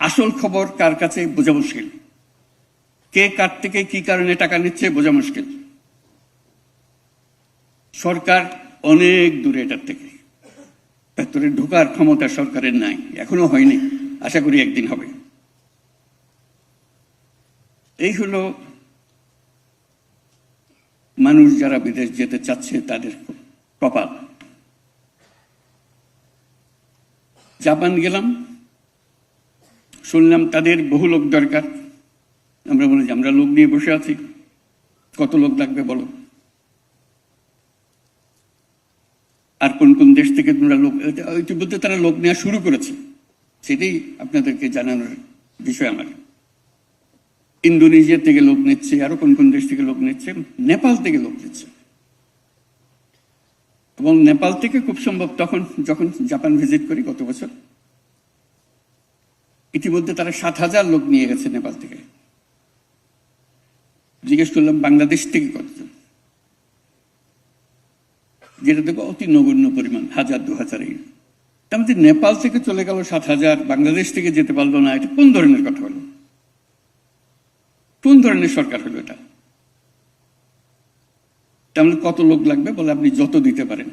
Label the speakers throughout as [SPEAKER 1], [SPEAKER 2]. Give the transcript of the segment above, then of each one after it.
[SPEAKER 1] আসল খবর কার কাছে বোঝা মুশকিল, কে কার থেকে কি কারণে টাকা নিচ্ছে বোঝা মুশকিল। সরকার অনেক দূরে এটার থেকে, ভেতরে ঢোকার ক্ষমতা সরকারের নাই, এখনো হয়নি, আশা করি একদিন হবে। এই হলো মানুষ যারা বিদেশ যেতে চাচ্ছে তাদের কপাল। জাপান গেলাম, শুনলাম তাদের বহু লোক দরকার। আমরা বলি যে আমরা লোক নিয়ে বসে আছি, কত লোক লাগবে বলো, আর কোন কোন দেশ থেকে তোমরা লোক, ইতিমধ্যে তারা লোক নেওয়া শুরু করেছে, সেটাই আপনাদেরকে জানানোর বিষয় আমার। ইন্দোনেশিয়া থেকে লোক নিচ্ছে, আরো কোন কোন দেশ থেকে লোক নিচ্ছে, নেপাল থেকে লোক নিচ্ছে। এবং নেপাল থেকে খুব সম্ভব তখন যখন জাপান ভিজিট করি গত বছর, ইতিমধ্যে তারা 7,000 লোক নিয়ে গেছে নেপাল থেকে। জিজ্ঞেস করলাম বাংলাদেশ থেকে কতজন, যেটা দেখো অতি নগণ্য পরিমাণ, 1000-2000। তার মধ্যে নেপাল থেকে চলে গেল 7,000, বাংলাদেশ থেকে যেতে পারলো না, এটা কোন ধরনের কথা হলো? কোন ধরনের সরকার হলো এটা? তাহলে কত লোক লাগবে বলে আপনি যত দিতে পারেন।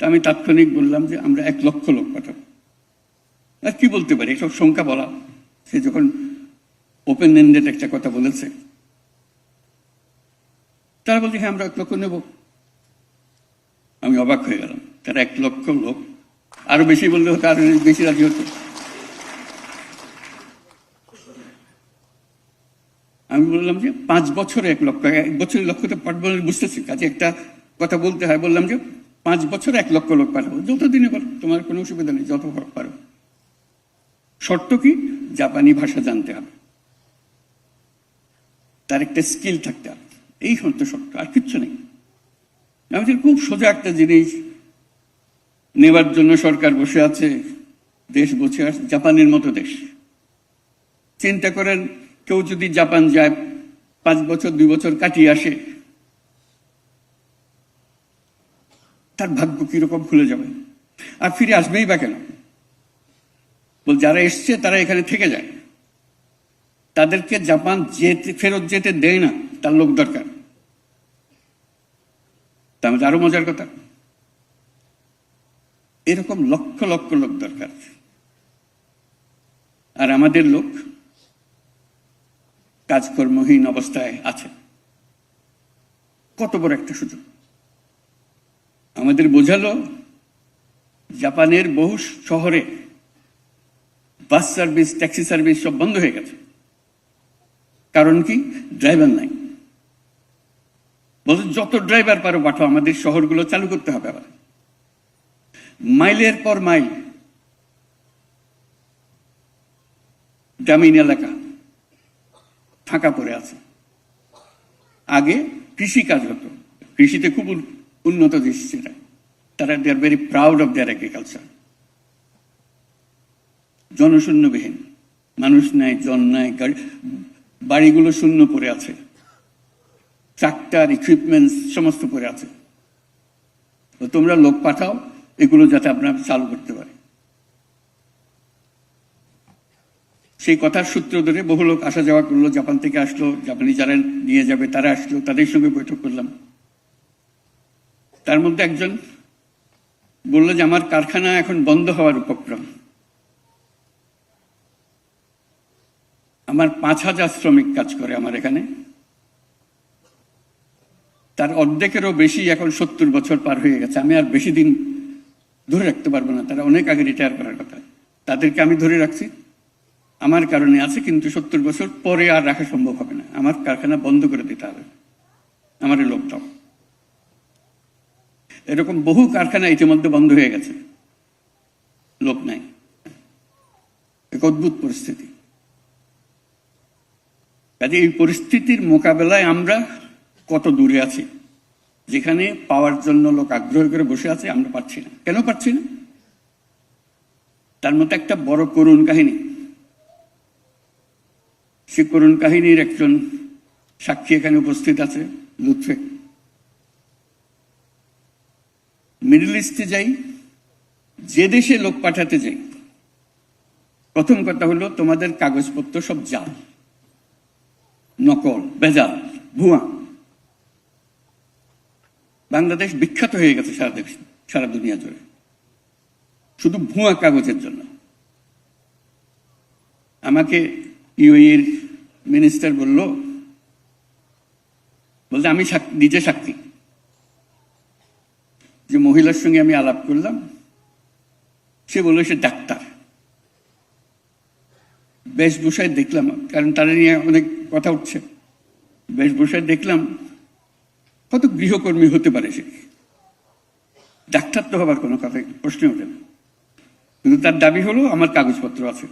[SPEAKER 1] তা আমি তাৎক্ষণিক বললাম যে আমরা 1 লক্ষ লোক পাঠাবো। আর কি বলতে পারি, এসব সংখ্যা বলা, সে যখন ওপেন এন্ডেড একটা কথা বলেছে, তারা বলছে হ্যাঁ আমরা 1 লক্ষ নেব। আমি অবাক হয়ে গেলাম, তারা 1 লক্ষ লোক, আরো বেশি বললে হতো, আরো বেশি রাজি হতো। আমি বললাম যে 5 বছরে 1 লক্ষ, 1 বছরের লক্ষ্যটা পাঠবো বুঝতেছি, কাজে একটা কথা বলতে হয়। বললাম যে 5 বছরে 1 লক্ষ লোক পাঠাবো, যতদিনে পারো, তোমার কোনো অসুবিধা নেই, যত পারো। শর্ত কি? জাপানি ভাষা জানতে হবে, তার একটা স্কিল থাকতে হবে, এই হতো শর্ত, আর কিচ্ছু নেই। আমি খুব সোজা একটা জিনিস নেবার জন্য সরকার বসে আছে, দেশ বসে আছে, জাপানের মতো দেশ। চিন্তা করেন কেউ যদি জাপান যায়, 5 বছর 2 বছর কাটিয়ে আসে, তার ভাগ্য কিরকম খুলে যাবে। আর ফিরে আসবেই বা কেন? বল যারা এসছে তারা এখানে থেকে যায়, তাদেরকে জাপান ফেরত যেতে দেয় না, তার লোক দরকার। তাহলে আরো মজার কথা, এরকম লক্ষ লক্ষ লোক দরকার, আর আমাদের লোক কাজকর্মহীন অবস্থায় আছে। কত বড় একটা সুযোগ আমাদের বোঝালো। জাপানের বহু শহরে বাস সার্ভিস, ট্যাক্সি সার্ভিস সব বন্ধ হয়ে গেছে। কারণ কি? ড্রাইভার নাই। বলছে যত ড্রাইভার পারো পাঠাও, আমাদের শহরগুলো চালু করতে হবে। আবার মাইলের পর মাইল গ্রামীণ এলাকা ফাঁকা পড়ে আছে। আগে কৃষি কাজ হতো, কৃষিতে খুব উন্নত দেশ সেটা, তারা they are very proud of their agriculture. জনশূন্যবিহীন, মানুষ নাই, জন নাই, বাড়িগুলো শূন্য পড়ে আছে, ট্রাক্টর ইকুইপমেন্টস সমস্ত পড়ে আছে। তো তোমরা লোক পাঠাও এগুলো যাতে আপনারা চালু করতে পারে। সেই কথার সূত্র ধরে বহু লোক আসা যাওয়া করলো, জাপান থেকে আসলো, জাপানি যারা নিয়ে যাবে তারা আসলো, তাদের সঙ্গে বৈঠক করলাম। তার মধ্যে একজন বললো যে আমার কারখানা এখন বন্ধ হওয়ার উপক্রম, আমার 5,000 শ্রমিক কাজ করে আমার এখানে, তার অর্ধেকেরও বেশি এখন 70 বছর পার হয়ে গেছে, আমি আর বেশি দিন ধরে রাখতে পারবো না, তারা অনেক আগে রিটায়ার করার কথা, তাদেরকে আমি ধরে রাখছি, আমার কারণে আছে, কিন্তু 70 বছর পরে আর রাখা সম্ভব হবে না, আমার কারখানা বন্ধ করে দিতে হবে, আমার লোক দাও। এরকম বহু কারখানা ইতিমধ্যে বন্ধ হয়ে গেছে, লোক নাই। এক অদ্ভুত পরিস্থিতি। কাজে এই পরিস্থিতির মোকাবেলায় আমরা কত দূরে আছি, যেখানে পাওয়ার জন্য লোক আগ্রহ করে বসে আছে, আমরা পাচ্ছি না। কেন পাচ্ছি না? তার মধ্যে একটা বড় করুণ কাহিনী। সে করুণ কাহিনীর একজন সাক্ষী এখানে উপস্থিত আছে, লুৎফে। মিডল ইস্টে যাই, যে দেশে লোক পাঠাতে যাই, প্রথম কথা হলো, তোমাদের কাগজপত্র সব জাল, নকল, বেজাল, ভুয়া। বাংলাদেশ বিখ্যাত হয়ে গেছে সারা দুনিয়া জুড়ে শুধু ভুয়া কাগজের জন্য। আমাকে ইউএইর মিনিস্টার বলতে আমি নিজে সাক্ষী যে মহিলার সঙ্গে আমি আলাপ করলাম, সে বললো সে ডাক্তার। বেশভূষায় দেখলাম, কারণ তারা নিয়ে অনেক কথা উঠছে, বেশভূষায় দেখলাম কত গৃহকর্মী হতে পারে সে, ডাক্তার তো হবার কোনো কথা প্রশ্ন ওঠে না। কিন্তু তার দাবি হলো আমার কাগজপত্র আছে,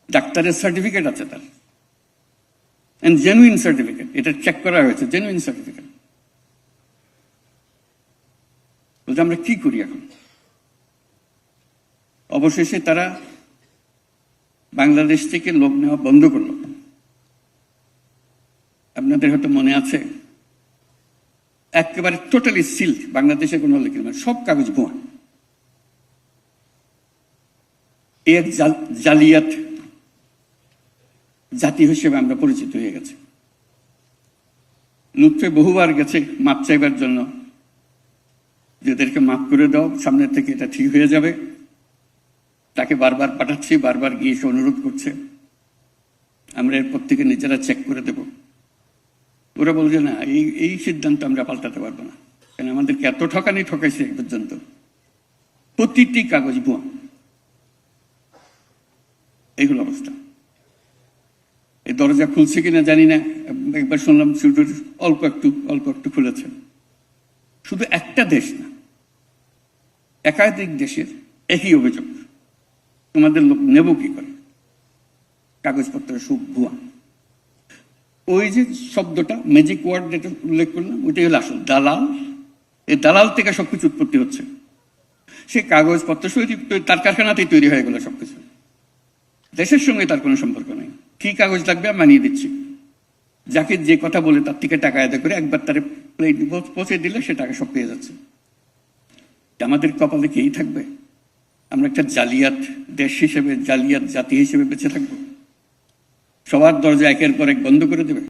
[SPEAKER 1] ডাক্তারের সার্টিফিকেট আছে তার, জেনুইন সার্টিফিকেট, এটা চেক করা হয়েছে, জেনুইন সার্টিফিকেট। বলতে আমরা কি করি এখন? অবশেষে তারা বাংলাদেশ থেকে লোক নেওয়া বন্ধ করলো। আপনাদের হয়তো মনে আছে, একেবারে টোটালি সিল, বাংলাদেশে কোনো লেখা নেই, সব কাগজ ভুয়া। এক জালিয়াত জাতি হিসেবে আমরা পরিচিত হয়ে গেছে। লুৎফে বহুবার গেছে মাপ চাইবার জন্য, যাদেরকে মাফ করে দাও, সামনের থেকে এটা ঠিক হয়ে যাবে। তাকে বারবার পাঠাচ্ছি, বারবার গিয়ে এসে অনুরোধ করছে, আমরা এরপর থেকে নিজেরা চেক করে দেব। ওরা বলছে না, এই সিদ্ধান্ত আমরা পাল্টাতে পারবো না, কারণ আমাদেরকে এত ঠকানি ঠকাইছে এ পর্যন্ত, প্রতিটি কাগজ ভুয়া। এইগুলো অবস্থা। এই দরজা খুলছে কিনা জানি না, একবার শুনলাম শুধু অল্প একটু খুলেছে। শুধু একটা দেশ না, একাধিক দেশের একই অভিযোগ। তোমাদের লোক নেব কি করে? কাগজপত্র সব ভুয়া। ওই যে শব্দটা, ম্যাজিক ওয়ার্ড যেটা উল্লেখ করলাম, ওইটাই হলো আসল দালাল। এই দালাল থেকে সবকিছু উৎপত্তি হচ্ছে। সে কাগজপত্র তার কারখানাতেই তৈরি হয়ে গেল সবকিছু, দেশের সঙ্গে তার কোনো সম্পর্ক নেই। কি কাগজ লাগবে মানিয়ে দিচ্ছি, যাকে যে কথা বলে তার থেকে টাকা আদায় করে একবার তার প্লেট পৌঁছে দিলে সে টাকা সব পেয়ে যাচ্ছে। আমাদের কপালে কি এই থাকবে? আমরা একটা জালিয়াত দেশ হিসেবে, জালিয়াত জাতি হিসেবে বেঁচে থাকবো? সবার দরজা একের পর এক বন্ধ করে দেবে?